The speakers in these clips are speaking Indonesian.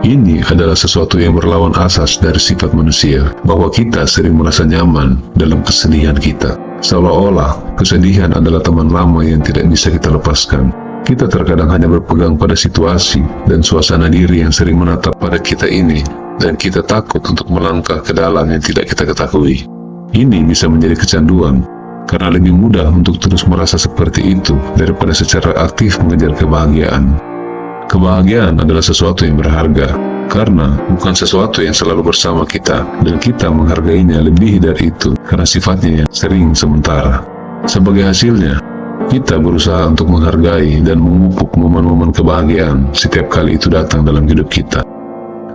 Ini adalah sesuatu yang berlawan asas dari sifat manusia, bahwa kita sering merasa nyaman dalam kesedihan kita. Seolah-olah kesedihan adalah teman lama yang tidak bisa kita lepaskan. Kita terkadang hanya berpegang pada situasi dan suasana diri yang sering menatap pada kita ini, dan kita takut untuk melangkah ke dalam yang tidak kita ketahui. Ini bisa menjadi kecanduan, karena lebih mudah untuk terus merasa seperti itu daripada secara aktif mengejar kebahagiaan. Kebahagiaan adalah sesuatu yang berharga, karena bukan sesuatu yang selalu bersama kita, dan kita menghargainya lebih dari itu karena sifatnya yang sering sementara. Sebagai hasilnya, kita berusaha untuk menghargai dan memupuk momen-momen kebahagiaan setiap kali itu datang dalam hidup kita.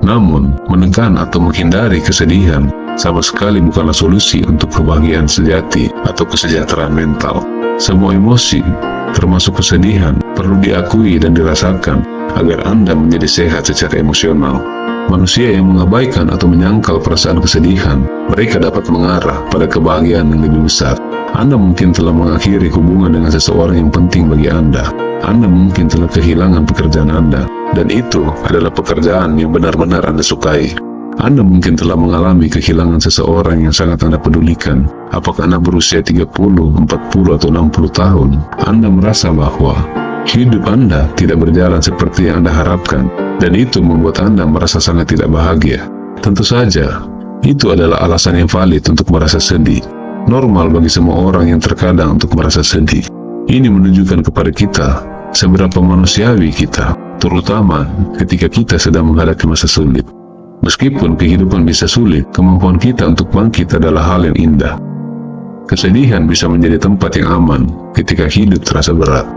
Namun, menekan atau menghindari kesedihan sama sekali bukanlah solusi untuk kebahagiaan sejati atau kesejahteraan mental. Semua emosi, termasuk kesedihan, perlu diakui dan dirasakan agar Anda menjadi sehat secara emosional. Manusia yang mengabaikan atau menyangkal perasaan kesedihan, mereka dapat mengarah pada kebahagiaan yang lebih besar. Anda mungkin telah mengakhiri hubungan dengan seseorang yang penting bagi Anda. Anda mungkin telah kehilangan pekerjaan Anda, dan itu adalah pekerjaan yang benar-benar Anda sukai. Anda mungkin telah mengalami kehilangan seseorang yang sangat Anda pedulikan. Apakah Anda berusia 30, 40, atau 60 tahun, Anda merasa bahwa hidup Anda tidak berjalan seperti yang Anda harapkan, dan itu membuat Anda merasa sangat tidak bahagia. Tentu saja, itu adalah alasan yang valid untuk merasa sedih. Normal bagi semua orang yang terkadang untuk merasa sedih. Ini menunjukkan kepada kita seberapa manusiawi kita, terutama ketika kita sedang menghadapi masa sulit. Meskipun kehidupan bisa sulit, kemampuan kita untuk bangkit adalah hal yang indah. Kesedihan bisa menjadi tempat yang aman ketika hidup terasa berat.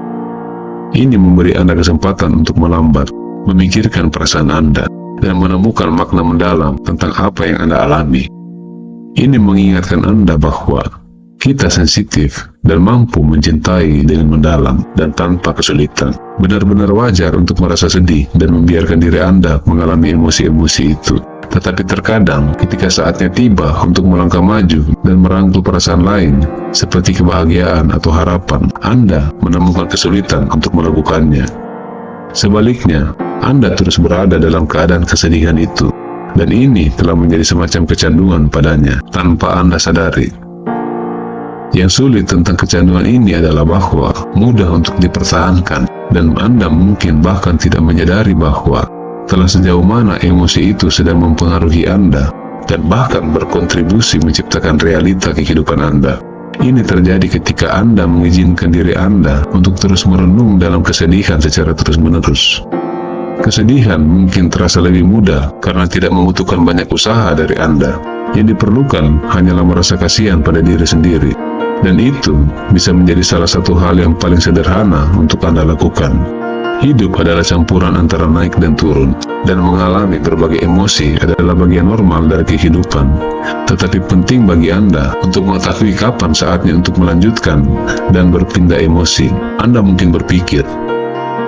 Ini memberi Anda kesempatan untuk melambat, memikirkan perasaan Anda, dan menemukan makna mendalam tentang apa yang Anda alami. Ini mengingatkan Anda bahwa kita sensitif dan mampu mencintai dengan mendalam dan tanpa kesulitan. Benar-benar wajar untuk merasa sedih dan membiarkan diri Anda mengalami emosi-emosi itu. Tetapi terkadang ketika saatnya tiba untuk melangkah maju dan merangkul perasaan lain, seperti kebahagiaan atau harapan, Anda menemukan kesulitan untuk melakukannya. Sebaliknya, Anda terus berada dalam keadaan kesedihan itu, dan ini telah menjadi semacam kecanduan padanya tanpa Anda sadari. Yang sulit tentang kecanduan ini adalah bahwa mudah untuk dipertahankan, dan Anda mungkin bahkan tidak menyadari bahwa telah sejauh mana emosi itu sedang mempengaruhi Anda, dan bahkan berkontribusi menciptakan realita kehidupan Anda. Ini terjadi ketika Anda mengizinkan diri Anda untuk terus merenung dalam kesedihan secara terus-menerus. Kesedihan mungkin terasa lebih mudah karena tidak membutuhkan banyak usaha dari Anda. Yang diperlukan hanyalah merasa kasihan pada diri sendiri. Dan itu bisa menjadi salah satu hal yang paling sederhana untuk Anda lakukan. Hidup adalah campuran antara naik dan turun, dan mengalami berbagai emosi adalah bagian normal dari kehidupan. Tetapi penting bagi Anda untuk mengetahui kapan saatnya untuk melanjutkan dan berpindah emosi. Anda mungkin berpikir,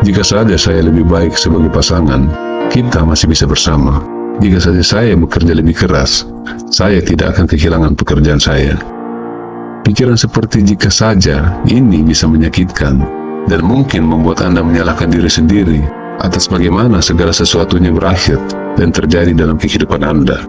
jika saja saya lebih baik sebagai pasangan, kita masih bisa bersama. Jika saja saya bekerja lebih keras, saya tidak akan kehilangan pekerjaan saya. Pikiran seperti jika saja ini bisa menyakitkan, dan mungkin membuat Anda menyalahkan diri sendiri atas bagaimana segala sesuatunya berakhir dan terjadi dalam kehidupan Anda.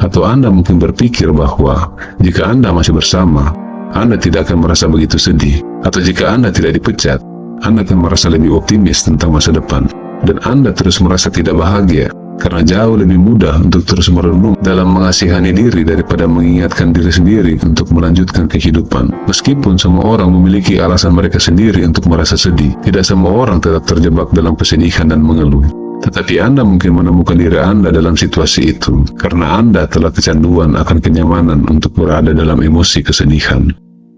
Atau Anda mungkin berpikir bahwa jika Anda masih bersama, Anda tidak akan merasa begitu sedih. Atau jika Anda tidak dipecat, Anda akan merasa lebih optimis tentang masa depan. Dan Anda terus merasa tidak bahagia, karena jauh lebih mudah untuk terus merenung dalam mengasihani diri daripada mengingatkan diri sendiri untuk melanjutkan kehidupan. Meskipun semua orang memiliki alasan mereka sendiri untuk merasa sedih, tidak semua orang tetap terjebak dalam kesedihan dan mengeluh. Tetapi Anda mungkin menemukan diri Anda dalam situasi itu, karena Anda telah kecanduan akan kenyamanan untuk berada dalam emosi kesedihan.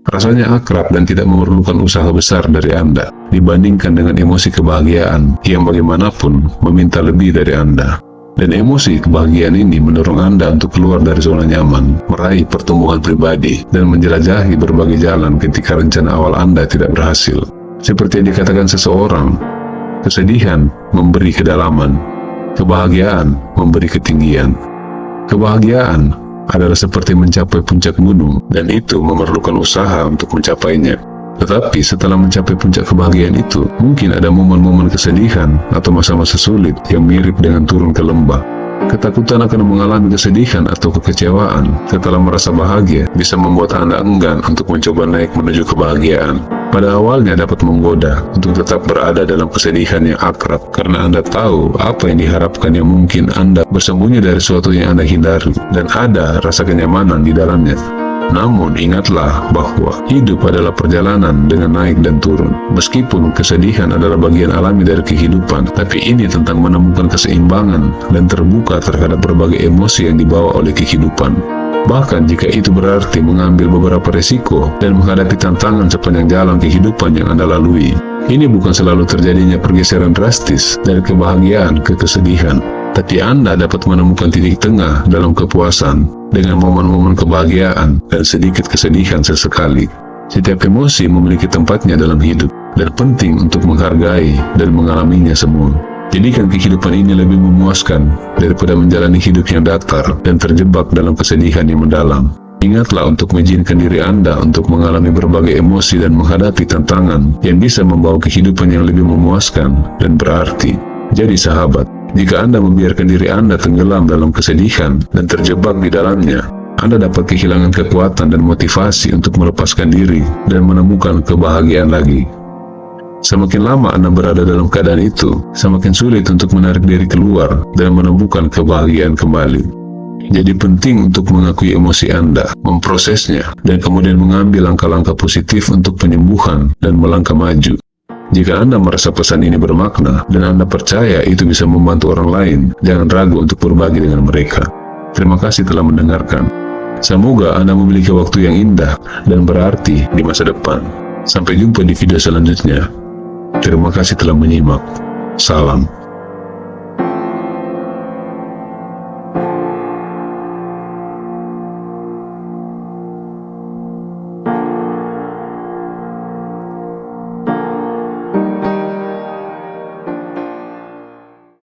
Rasanya akrab dan tidak memerlukan usaha besar dari Anda, dibandingkan dengan emosi kebahagiaan yang bagaimanapun meminta lebih dari Anda. Dan emosi kebahagiaan ini mendorong Anda untuk keluar dari zona nyaman, meraih pertumbuhan pribadi, dan menjelajahi berbagai jalan ketika rencana awal Anda tidak berhasil. Seperti yang dikatakan seseorang, kesedihan memberi kedalaman, kebahagiaan memberi ketinggian. Kebahagiaan adalah seperti mencapai puncak gunung, dan itu memerlukan usaha untuk mencapainya. Tetapi setelah mencapai puncak kebahagiaan itu, mungkin ada momen-momen kesedihan atau masa-masa sulit yang mirip dengan turun ke lembah. Ketakutan akan mengalami kesedihan atau kekecewaan setelah merasa bahagia bisa membuat Anda enggan untuk mencoba naik menuju kebahagiaan. Pada awalnya dapat menggoda untuk tetap berada dalam kesedihan yang akrab karena Anda tahu apa yang diharapkan yang mungkin Anda bersembunyi dari sesuatu yang Anda hindari dan ada rasa kenyamanan di dalamnya. Namun ingatlah bahwa hidup adalah perjalanan dengan naik dan turun. Meskipun kesedihan adalah bagian alami dari kehidupan, tapi ini tentang menemukan keseimbangan dan terbuka terhadap berbagai emosi yang dibawa oleh kehidupan. Bahkan jika itu berarti mengambil beberapa resiko dan menghadapi tantangan sepanjang jalan kehidupan yang Anda lalui. Ini bukan selalu terjadinya pergeseran drastis dari kebahagiaan ke kesedihan, tapi Anda dapat menemukan titik tengah dalam kepuasan dengan momen-momen kebahagiaan dan sedikit kesedihan sesekali. Setiap emosi memiliki tempatnya dalam hidup dan penting untuk menghargai dan mengalaminya semua. Jadikan kehidupan ini lebih memuaskan daripada menjalani hidup yang datar dan terjebak dalam kesedihan yang mendalam. Ingatlah untuk mengizinkan diri Anda untuk mengalami berbagai emosi dan menghadapi tantangan yang bisa membawa kehidupan yang lebih memuaskan dan berarti. Jadi sahabat, jika Anda membiarkan diri Anda tenggelam dalam kesedihan dan terjebak di dalamnya, Anda dapat kehilangan kekuatan dan motivasi untuk melepaskan diri dan menemukan kebahagiaan lagi. Semakin lama Anda berada dalam keadaan itu, semakin sulit untuk menarik diri keluar dan menemukan kebahagiaan kembali. Jadi penting untuk mengakui emosi Anda, memprosesnya, dan kemudian mengambil langkah-langkah positif untuk penyembuhan dan melangkah maju. Jika Anda merasa pesan ini bermakna dan Anda percaya itu bisa membantu orang lain, jangan ragu untuk berbagi dengan mereka. Terima kasih telah mendengarkan. Semoga Anda memiliki waktu yang indah dan berarti di masa depan. Sampai jumpa di video selanjutnya. Terima kasih telah menyimak. Salam.